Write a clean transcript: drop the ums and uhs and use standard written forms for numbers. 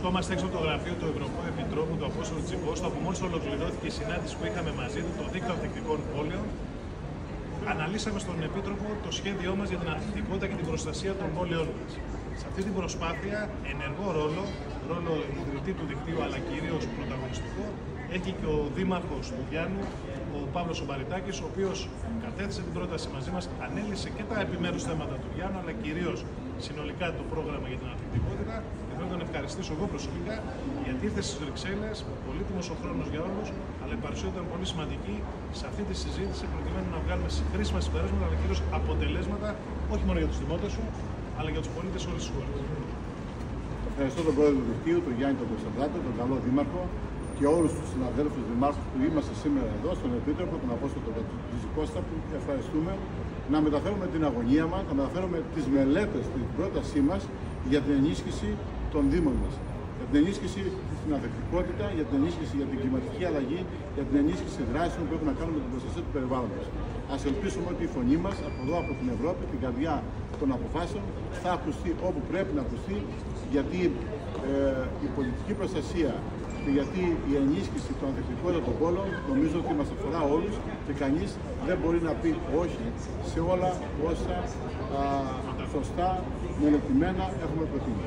Βρισκόμαστε έξω από το γραφείο του Ευρωπαίου Επιτρόπου του Απόστολου Τσιγκώστα, όπου μόλις ολοκληρώθηκε η συνάντηση που είχαμε μαζί του, το δίκτυο ανθεκτικών πόλεων. Αναλύσαμε στον Επίτροπο το σχέδιό μας για την ανθεκτικότητα και την προστασία των πόλεων μας. Σε αυτή την προσπάθεια, ενεργό ρόλο ιδρυτή του δικτύου, αλλά κυρίως πρωταγωνιστικό, έχει και ο Δήμαρχος του Γιάννου, ο Παύλος Ομπαριτάκης, ο οποίος κατέθεσε την πρόταση μαζί μας, ανέλυσε και τα επιμέρους θέματα του Γιάννου, αλλά κυρίως συνολικά το πρόγραμμα για την ανθεκτικότητα. Και θέλω να τον ευχαριστήσω εγώ προσωπικά, γιατί ήρθε στις Βρυξέλλες, πολύτιμος ο χρόνος για όλους, αλλά η παρουσία ήταν πολύ σημαντική σε αυτή τη συζήτηση, προκειμένου να βγάλουμε χρήσιμα συμπεράσματα, αλλά κυρίως αποτελέσματα, όχι μόνο για τους δημότες σου, αλλά για τους πολίτες όλης της χώρας. Ευχαριστώ τον πρόεδρο του δικτύου, τον Γιάννη τον Κωνσταντάκο, τον καλό δήμαρχο και όλους τους συναδέλφους δημάρχους που είμαστε σήμερα εδώ, στον Επίτροπο, τον Απόστολο τον Τσιγκώστα, που ευχαριστούμε να μεταφέρουμε την αγωνία μας, να μεταφέρουμε τις μελέτες, την πρότασή μας για την ενίσχυση των Δήμων μας. Για την ενίσχυση στην ανθεκτικότητα, για την ενίσχυση για την κλιματική αλλαγή, για την ενίσχυση δράσεων που έχουν να κάνουν με την προστασία του περιβάλλοντος. Ας ελπίσουμε ότι η φωνή μας από εδώ, από την Ευρώπη, την καρδιά των αποφάσεων, θα ακουστεί όπου πρέπει να ακουστεί, γιατί η πολιτική προστασία και γιατί η ενίσχυση των ανθεκτικότητα των πόλων νομίζω ότι μας αφορά όλους και κανείς δεν μπορεί να πει όχι σε όλα όσα σωστά, μελετημένα έχουμε προτείνει.